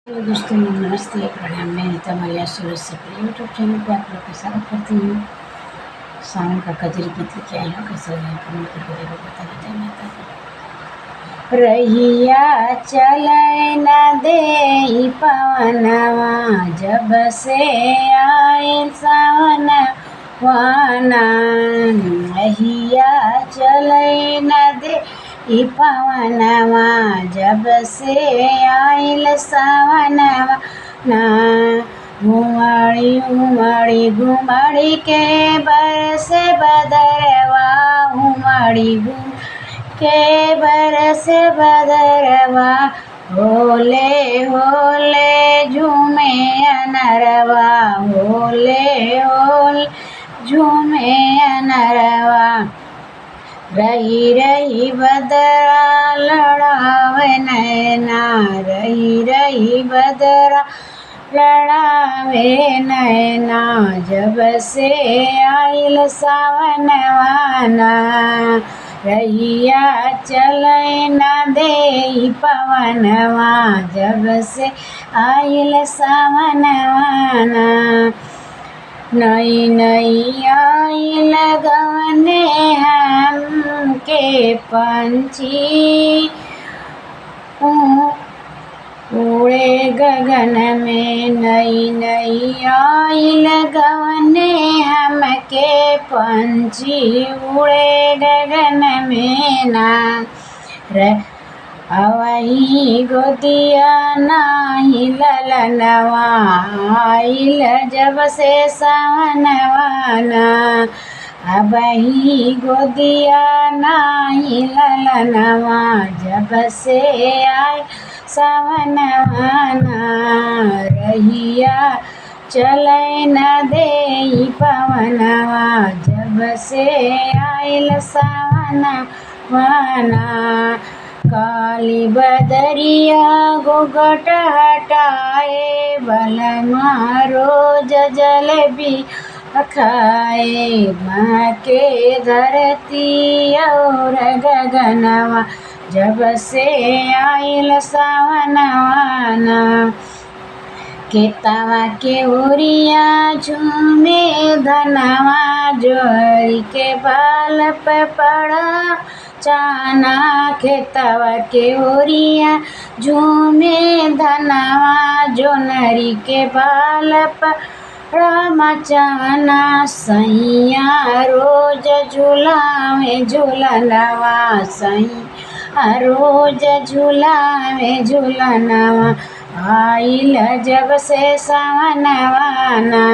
Hello दोस्तों, नमस्ते, प्रणाम। मैं नीता मरिया सूरत से अपने यूट्यूब चैनल पे आप लोग का स्वागत करती हूँ। सावन का कजरी गीत लेके आई हूँ। कैसे लगे कमेंट करके जरूर बताना। जय माता दी। रहिया चलै न दे पवनवा, जब से आए सावन वाना। रहिया चलै न दे पवनवा, जब से आइल सावनवा ना। घुमड़ी घुमड़ी घुमड़ी के बरस बदरवा, घुमड़ी घुम के बरस बदरवा। होले होले झूमे अनरवा, होले होले झूमे अनरवा। रही रही बदरा लड़ावे नैना, रही रही बदरा लड़ावे नैना। जब से आइल सावनवाना, रहिया चलै न दे पवनवा, जब से आइल सावनवाना। नई नई आइल गवने हमके पंछी, उड़े गगन में। नई नई आइल गवने हमके पंछी, उड़े गगन में ना। अवही गोदिया नाही ललनवा, आइल जब से सावनवाना। अबही गोदिया नाही ललनवा, जब से आए सावनवाना। रहिया चलै न दे पवनवा, जब से आइल सावनवाना। काली बदरिया घूंघट हटाए, बलमा रोज जलेबी खाए। महके धरती और गगनवा, जब से आइल सावनवाना। केतवा के ओरिया झूमे धनवा, जोहरी के बाल पे पड़ा चाना। खेतवा के ओरिया झूमे धनवा, जोनरी के बाल पर मचाना। सैया रोज झुलावे झुलनवा, सैया रोज झुलावे झुलनवा। आइल जब से सावनवाना,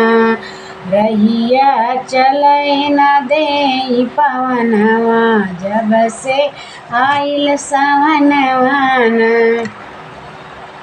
रहिया चलै न दे पवनवा, जब से आइल सावनवाना।